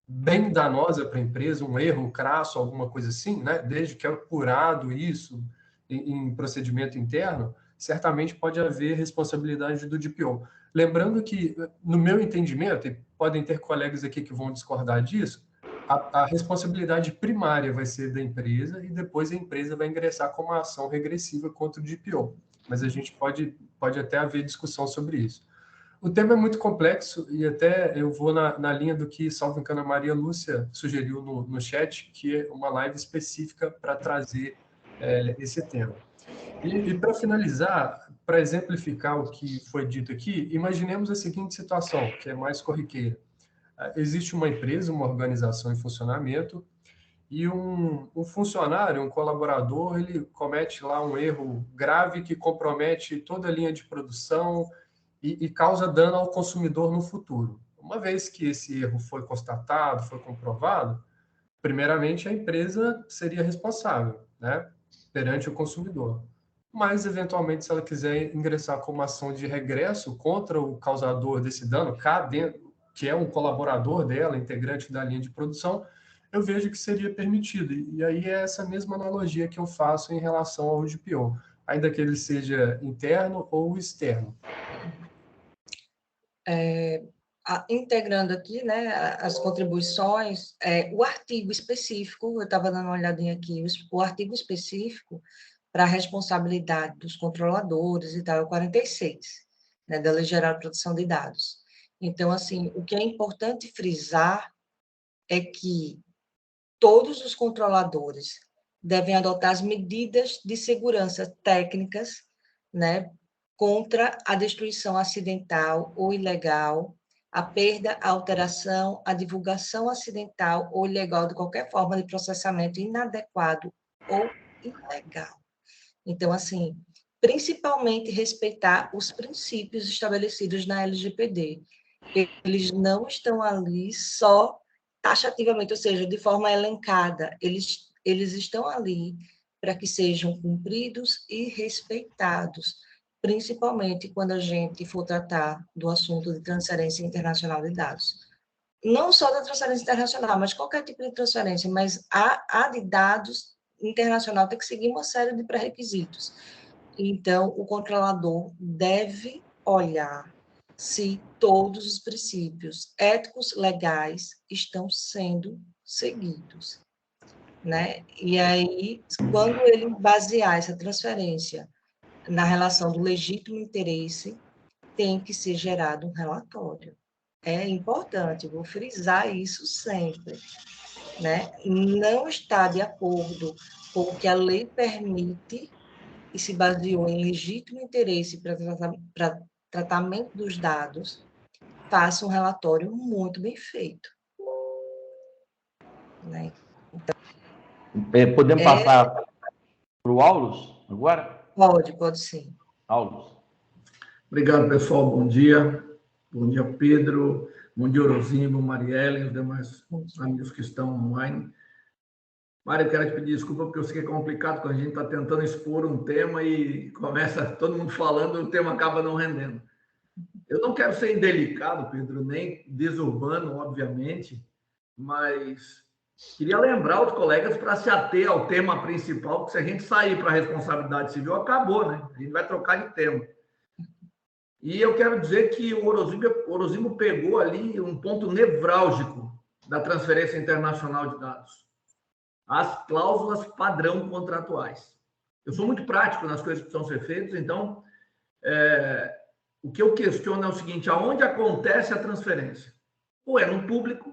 bem danosa para a empresa, um erro crasso, alguma coisa assim, né? Desde que é apurado isso em procedimento interno, certamente pode haver responsabilidade do DPO. Lembrando que, no meu entendimento, e podem ter colegas aqui que vão discordar disso, a responsabilidade primária vai ser da empresa e depois a empresa vai ingressar com uma ação regressiva contra o DPO. Mas a gente pode até haver discussão sobre isso. O tema é muito complexo e até eu vou na linha do que, salvo engano, a Maria Lúcia sugeriu no chat, que é uma live específica para trazer esse tema. E para finalizar, para exemplificar o que foi dito aqui, imaginemos a seguinte situação, que é mais corriqueira. Existe uma empresa, uma organização em funcionamento, e um funcionário, um colaborador, ele comete lá um erro grave que compromete toda a linha de produção e causa dano ao consumidor no futuro. Uma vez que esse erro foi constatado, foi comprovado, primeiramente a empresa seria responsável, né, perante o consumidor. Mas, eventualmente, se ela quiser ingressar com uma ação de regresso contra o causador desse dano, que é um colaborador dela, integrante da linha de produção, eu vejo que seria permitido. E aí é essa mesma analogia que eu faço em relação ao DPO, ainda que ele seja interno ou externo. Integrando aqui, né, as contribuições, o artigo específico, eu estava dando uma olhadinha aqui, o artigo específico para a responsabilidade dos controladores e tal, é o 46, né, da Lei Geral de Proteção de Dados. Então, assim, o que é importante frisar é que todos os controladores devem adotar as medidas de segurança técnicas, né, contra a destruição acidental ou ilegal, a perda, a alteração, a divulgação acidental ou ilegal de qualquer forma de processamento inadequado ou ilegal. Então, assim, principalmente respeitar os princípios estabelecidos na LGPD. Eles não estão ali só taxativamente, ou seja, de forma elencada. Eles estão ali para que sejam cumpridos e respeitados, principalmente quando a gente for tratar do assunto de transferência internacional de dados. Não só da transferência internacional, mas qualquer tipo de transferência, mas a de dados internacional tem que seguir uma série de pré-requisitos. Então, o controlador deve olhar se todos os princípios éticos legais estão sendo seguidos, né? E aí, quando ele basear essa transferência na relação do legítimo interesse, tem que ser gerado um relatório. É importante, vou frisar isso sempre, né? Não está de acordo com o que a lei permite e se baseou em legítimo interesse para tratamento dos dados, faça um relatório muito bem feito. Né? Então, podemos passar para o Aulus agora? Pode sim. Aulus. Obrigado, pessoal. Bom dia. Bom dia, Pedro. Bom dia, Orozimbo, Marielle e os demais amigos que estão online. Mário, eu quero te pedir desculpa, porque eu sei que é complicado quando a gente está tentando expor um tema e começa todo mundo falando e o tema acaba não rendendo. Eu não quero ser indelicado, Pedro, nem desurbano, obviamente, mas queria lembrar os colegas para se ater ao tema principal, porque se a gente sair para a responsabilidade civil, acabou, né? A gente vai trocar de tema. E eu quero dizer que o Orozimbo pegou ali um ponto nevrálgico da transferência internacional de dados. As cláusulas padrão contratuais. Eu sou muito prático nas coisas que precisam ser feitas, então, o que eu questiono é o seguinte: aonde acontece a transferência? Ou é no público,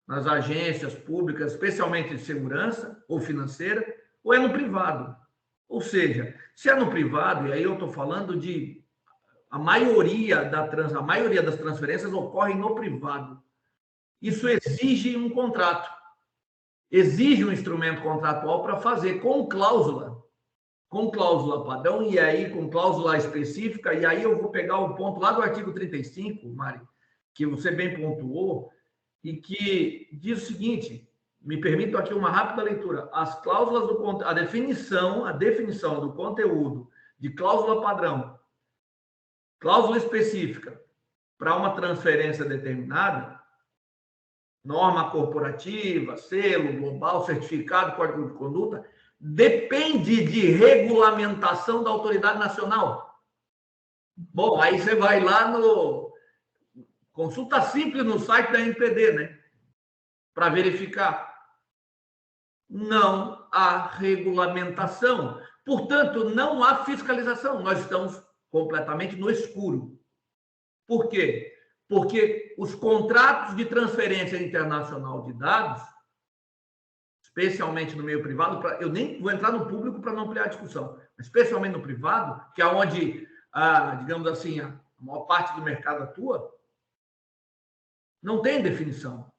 nas agências públicas, especialmente de segurança ou financeira, ou é no privado. Ou seja, se é no privado, e aí eu estou falando de a maioria das transferências ocorrem no privado. Isso exige um contrato. Exige um instrumento contratual para fazer com cláusula padrão, e aí com cláusula específica, e aí eu vou pegar o ponto lá do artigo 35, Mari, que você bem pontuou, e que diz o seguinte, me permito aqui uma rápida leitura: as cláusulas do a definição do conteúdo de cláusula padrão, cláusula específica para uma transferência determinada, norma corporativa, selo global, certificado, código de conduta, depende de regulamentação da autoridade nacional. Bom, aí você vai lá no... Consulta simples no site da NPD, né? Para verificar. Não há regulamentação. Portanto, não há fiscalização. Nós estamos completamente no escuro. Por quê? Porque os contratos de transferência internacional de dados, especialmente no meio privado, eu nem vou entrar no público para não ampliar a discussão, mas especialmente no privado, que é onde, digamos assim, a maior parte do mercado atua, não tem definição.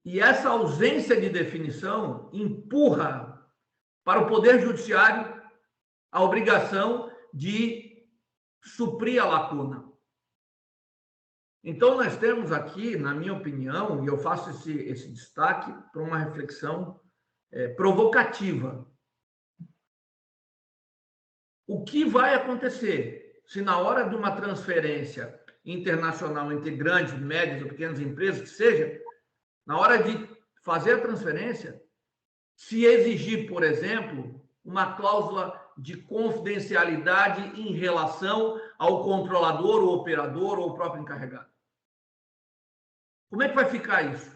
E essa ausência de definição empurra para o Poder Judiciário a obrigação de suprir a lacuna. Então, nós temos aqui, na minha opinião, e eu faço esse destaque para uma reflexão provocativa. O que vai acontecer se, na hora de uma transferência internacional entre grandes, médias ou pequenas empresas, que seja, na hora de fazer a transferência, se exigir, por exemplo, uma cláusula de confidencialidade em relação ao controlador, ou operador, ou o próprio encarregado? Como é que vai ficar isso?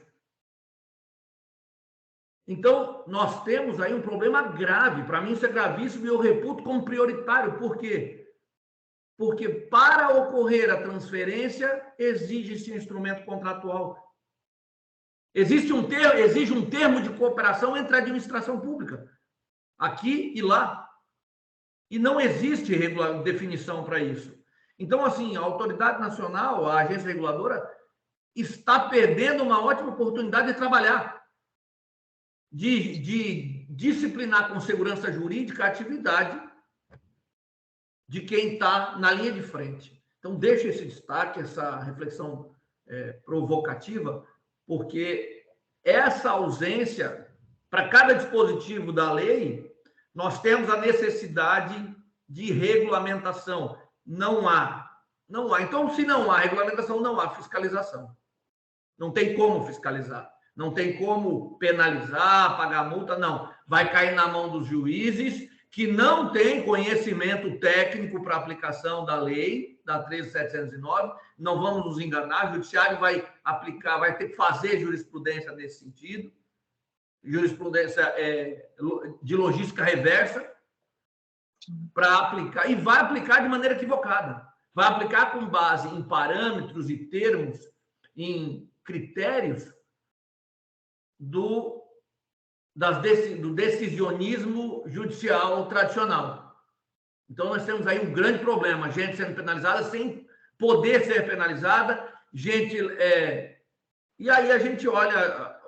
Então, nós temos aí um problema grave. Para mim, isso é gravíssimo e eu reputo como prioritário. Por quê? Porque para ocorrer a transferência, exige-se um instrumento contratual. Exige um termo de cooperação entre a administração pública, aqui e lá. E não existe definição para isso. Então, assim, a autoridade nacional, a agência reguladora, está perdendo uma ótima oportunidade de trabalhar, de disciplinar com segurança jurídica a atividade de quem está na linha de frente. Então, deixo esse destaque, essa reflexão provocativa, porque essa ausência, para cada dispositivo da lei, nós temos a necessidade de regulamentação. Não há. Então, se não há regulamentação, não há fiscalização. Não tem como fiscalizar. Não tem como penalizar, pagar multa, não. Vai cair na mão dos juízes que não têm conhecimento técnico para aplicação da lei, da 13.709. Não vamos nos enganar, o judiciário vai aplicar, vai ter que fazer jurisprudência nesse sentido, jurisprudência de logística reversa, para aplicar, e vai aplicar de maneira equivocada. Vai aplicar com base em parâmetros e termos, em critérios do decisionismo judicial tradicional. Então, nós temos aí um grande problema, gente sendo penalizada sem poder ser penalizada, gente... E aí a gente olha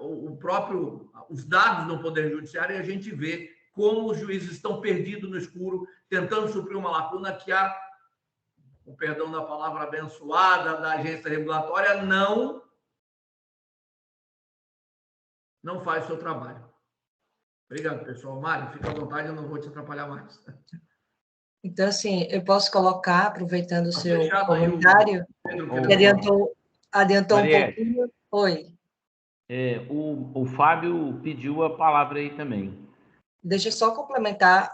os dados no Poder Judiciário e a gente vê como os juízes estão perdidos no escuro, tentando suprir uma lacuna que o perdão da palavra abençoada, da agência regulatória, não faz o seu trabalho. Obrigado, pessoal. Mário, fica à vontade, eu não vou te atrapalhar mais. Então, assim, eu posso colocar, aproveitando o seu comentário, que adiantou um pouquinho. Oi. O Fábio pediu a palavra aí também. Deixa eu só complementar,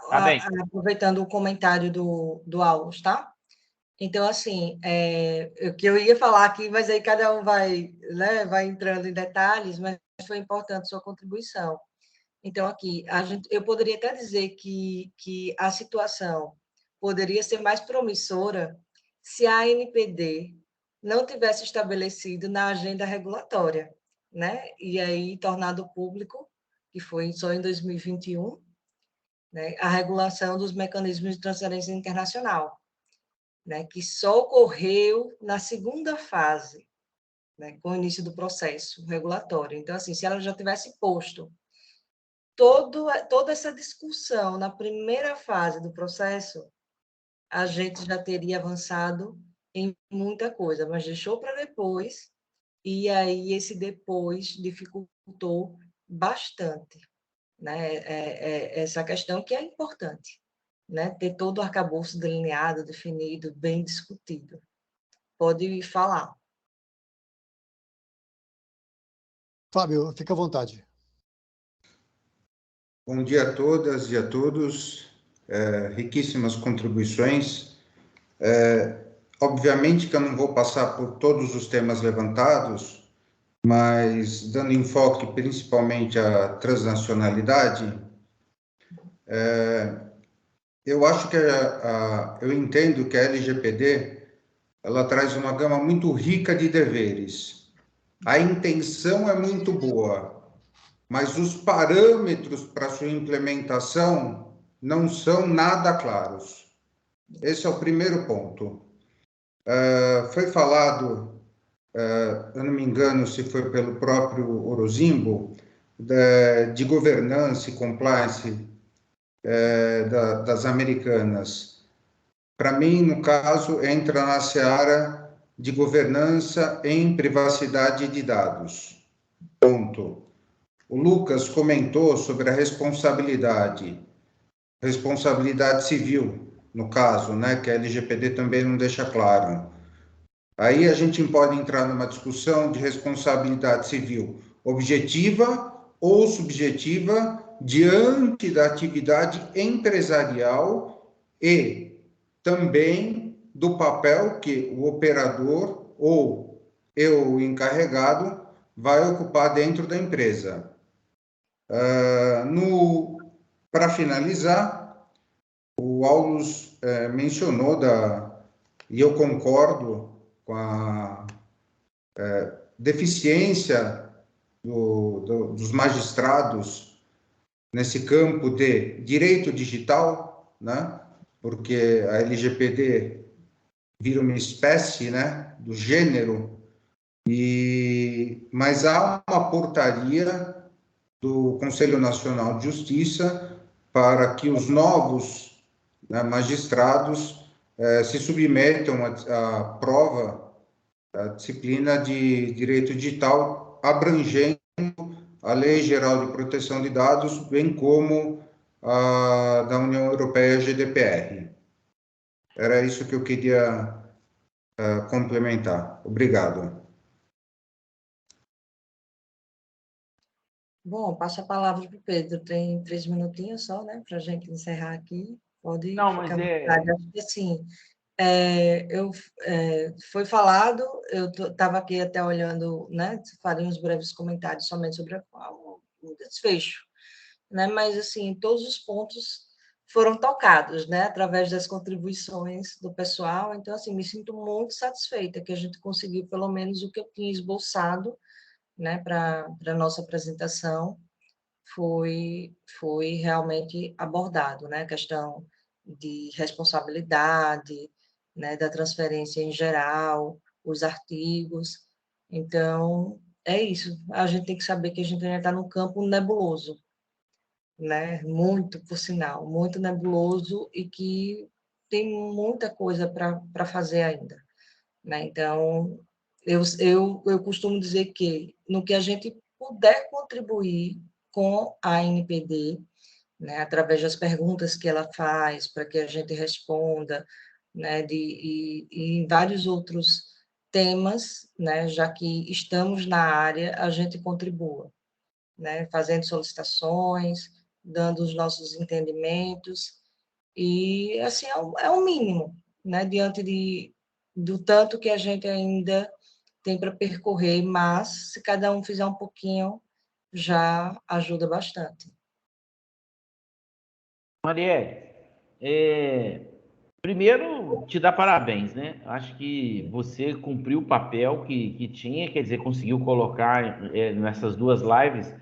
aproveitando o comentário do Aulus, tá? Então, assim, o que eu ia falar aqui, mas aí cada um vai entrando em detalhes, mas foi importante a sua contribuição. Então, aqui, eu poderia até dizer que a situação poderia ser mais promissora se a ANPD não tivesse estabelecido na agenda regulatória, né? E aí tornado público, que foi só em 2021, né? A regulação dos mecanismos de transferência internacional, né? Que só ocorreu na segunda fase, né? Com o início do processo regulatório. Então, assim, se ela já tivesse posto toda essa discussão na primeira fase do processo, a gente já teria avançado em muita coisa, mas deixou para depois, e aí esse depois dificultou bastante, né? Essa questão que é importante, né? Ter todo o arcabouço delineado, definido, bem discutido. Pode falar. Fábio, fica à vontade. Bom dia a todas e a todos, riquíssimas contribuições. Obviamente que eu não vou passar por todos os temas levantados, mas dando enfoque principalmente à transnacionalidade, eu acho que eu entendo que a LGPD ela traz uma gama muito rica de deveres. A intenção é muito boa, mas os parâmetros para sua implementação não são nada claros. Esse é o primeiro ponto. Foi falado, eu não me engano se foi pelo próprio Orozimbo, de governança e compliance das americanas. Para mim, no caso, entra na seara de governança em privacidade de dados. Ponto. O Lucas comentou sobre a responsabilidade civil, no caso, né, que a LGPD também não deixa claro. Aí a gente pode entrar numa discussão de responsabilidade civil objetiva ou subjetiva diante da atividade empresarial e também do papel que o operador ou o encarregado vai ocupar dentro da empresa. Para finalizar, o Aulus mencionou e eu concordo com a deficiência dos magistrados nesse campo de direito digital, né? porque a LGPD vira uma espécie, né, do gênero, mas há uma portaria do Conselho Nacional de Justiça para que os novos, né, magistrados se submetam à prova da disciplina de Direito Digital, abrangendo a Lei Geral de Proteção de Dados, bem como a da União Europeia, GDPR. Era isso que eu queria complementar. Obrigado. Bom, passo a palavra para o Pedro. Tem 3 minutinhos só, né, para a gente encerrar aqui. Pode Não, ficar mas à vontade. Acho que, assim, foi falado, eu estava aqui até olhando, né, farei uns breves comentários somente sobre o desfecho, né, mas, assim, todos os pontos foram tocados, né, através das contribuições do pessoal, então, assim, me sinto muito satisfeita que a gente conseguiu, pelo menos, o que eu tinha esboçado, né, para a nossa apresentação, foi realmente abordado, né, a questão de responsabilidade, né, da transferência em geral, os artigos. Então, é isso. A gente tem que saber que a gente ainda está num campo nebuloso, né? Muito, por sinal, muito nebuloso e que tem muita coisa para fazer ainda, né? Então, eu costumo dizer que no que a gente puder contribuir com a NPD, né, através das perguntas que ela faz, para que a gente responda, né, e em vários outros temas, né, já que estamos na área, a gente contribua, né, fazendo solicitações, dando os nossos entendimentos, e, assim, é o mínimo, né, diante do tanto que a gente ainda tem para percorrer, mas se cada um fizer um pouquinho, já ajuda bastante. Marielle, primeiro, te dar parabéns, né? Acho que você cumpriu o papel que tinha, quer dizer, conseguiu colocar nessas duas lives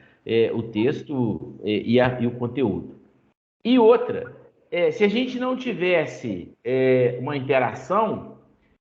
o texto e o conteúdo. E outra, se a gente não tivesse uma interação,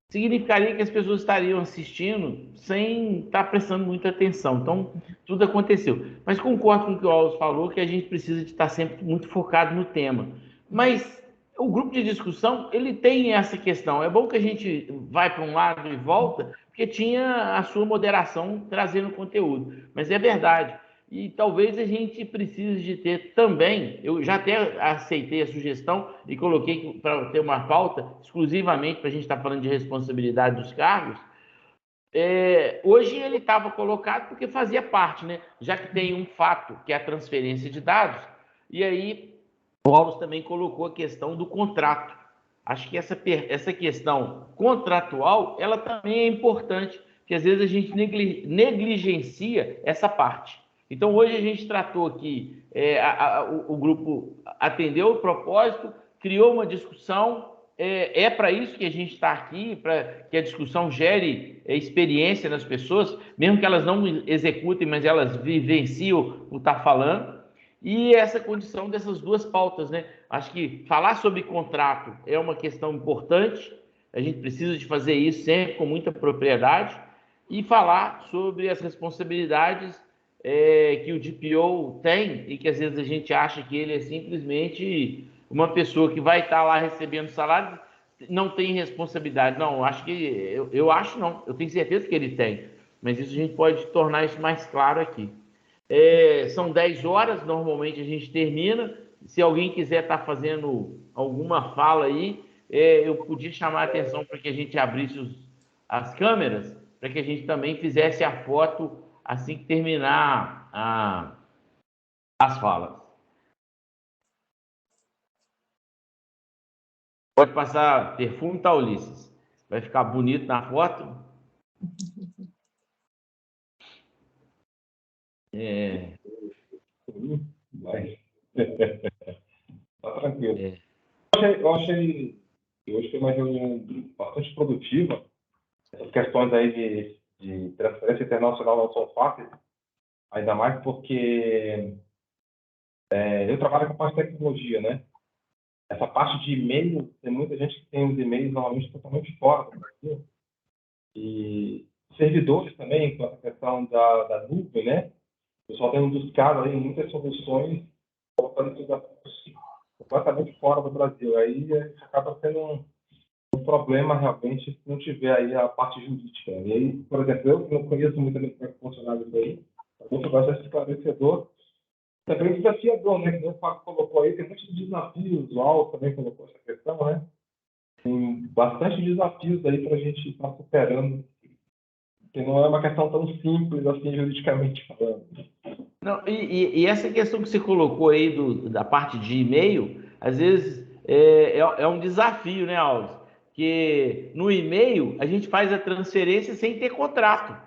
significaria que as pessoas estariam assistindo sem estar prestando muita atenção. Então, tudo aconteceu. Mas concordo com o que o Alves falou, que a gente precisa de estar sempre muito focado no tema. Mas o grupo de discussão, ele tem essa questão. É bom que a gente vai para um lado e volta, porque tinha a sua moderação trazendo conteúdo. Mas é verdade. E talvez a gente precise de ter também, eu já até aceitei a sugestão e coloquei para ter uma pauta exclusivamente para a gente estar falando de responsabilidade dos cargos. Hoje ele estava colocado porque fazia parte, né? Já que tem um fato que é a transferência de dados, e aí o Paulo também colocou a questão do contrato. Acho que essa questão contratual, ela também é importante, porque às vezes a gente negligencia essa parte. Então, hoje a gente tratou aqui, o grupo atendeu o propósito, criou uma discussão, para isso que a gente está aqui, para que a discussão gere experiência nas pessoas, mesmo que elas não executem, mas elas vivenciam o estar falando. E essa condição dessas duas pautas, né? Acho que falar sobre contrato é uma questão importante, a gente precisa de fazer isso sempre com muita propriedade, e falar sobre as responsabilidades que o DPO tem, e que às vezes a gente acha que ele é simplesmente uma pessoa que vai estar lá recebendo salário, não tem responsabilidade. Não, acho que eu acho não, eu tenho certeza que ele tem, mas isso a gente pode tornar isso mais claro aqui. São 10 horas, normalmente a gente termina. Se alguém quiser estar fazendo alguma fala aí, eu podia chamar a atenção para que a gente abrisse as câmeras, para que a gente também fizesse a foto assim que terminar as falas. Pode passar perfume, tá, Ulisses? Vai ficar bonito na foto. Vai. Tá tranquilo. Eu achei que hoje foi uma reunião bastante produtiva. Essas questões aí de transferência internacional não são fáceis, ainda mais porque eu trabalho com a parte de tecnologia, né? essa parte de e-mail, tem muita gente que tem os e-mails normalmente totalmente fora do Brasil. E servidores também, com essa questão da nuvem, né? O pessoal tem buscado aí muitas soluções colocando tudo completamente fora do Brasil. Aí acaba sendo um problema realmente se não tiver aí a parte jurídica. E aí, por exemplo, eu não conheço muito bem como é que funciona isso aí, eu gosto de ser esclarecedor. Também desafiador, né? Que o Fábio colocou aí, tem muitos desafios, o Al também colocou essa questão, né? Tem bastante desafios aí para a gente estar superando, que não é uma questão tão simples assim, juridicamente falando. Não, e essa questão que você colocou aí da parte de e-mail, às vezes é um desafio, né, Alves? Que no e-mail a gente faz a transferência sem ter contrato.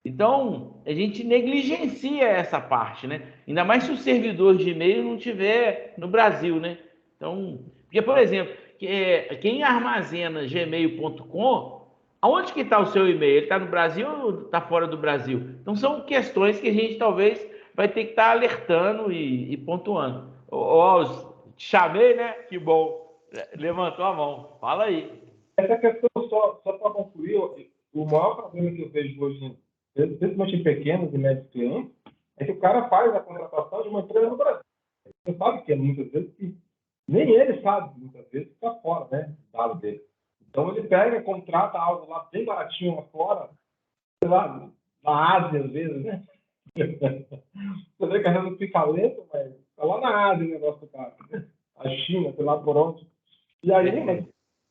Então, a gente negligencia essa parte, né? Ainda mais se o servidor de e-mail não estiver no Brasil, né? Então, porque, por exemplo, quem armazena gmail.com, aonde que está o seu e-mail? Ele está no Brasil ou está fora do Brasil? Então, são questões que a gente talvez vai ter que estar alertando e pontuando. Alves, te chamei, né? Que bom. Levantou a mão. Fala aí. Essa questão, só para concluir, o maior problema que eu vejo hoje, principalmente em pequenos e médios clientes, é que o cara faz a contratação de uma empresa no Brasil. Você sabe que muitas vezes que nem ele sabe, muitas vezes, que está fora, né? O dado dele. Então ele pega, contrata algo lá bem baratinho lá fora, sei lá, na Ásia às vezes, né? Você vê que a gente fica lento, mas está lá na Ásia o negócio do cara, né? A China, sei lá por onde. E aí, mas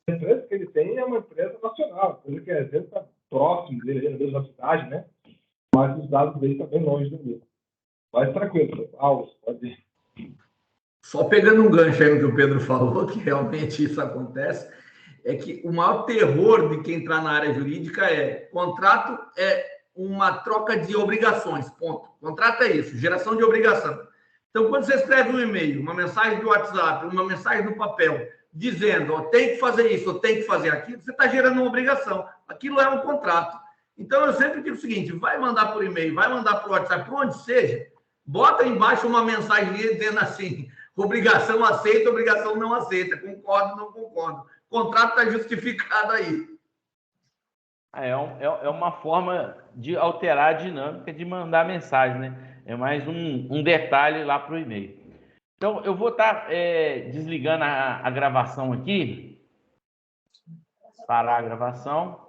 a empresa que ele tem é uma empresa nacional, coisa que às vezes está próximo dele, na mesma cidade, né? Mas os dados dele estão bem longe do mesmo. Mas tranquilo, Alves, pode ir. Só pegando um gancho aí no que o Pedro falou, que realmente isso acontece, é que o maior terror de quem entrar na área jurídica contrato é uma troca de obrigações, ponto. Contrato é isso, geração de obrigação. Então, quando você escreve um e-mail, uma mensagem do WhatsApp, uma mensagem no papel, dizendo, tem que fazer isso, tem que fazer aquilo, você está gerando uma obrigação. Aquilo é um contrato. Então, eu sempre digo o seguinte, vai mandar por e-mail, vai mandar por WhatsApp, por onde seja, bota embaixo uma mensagem dizendo assim, obrigação aceita, obrigação não aceita, concordo, não concordo. O contrato está justificado aí. É uma forma de alterar a dinâmica de mandar mensagem, né? É mais um detalhe lá para o e-mail. Então, eu vou estar desligando a gravação aqui. Parar a gravação.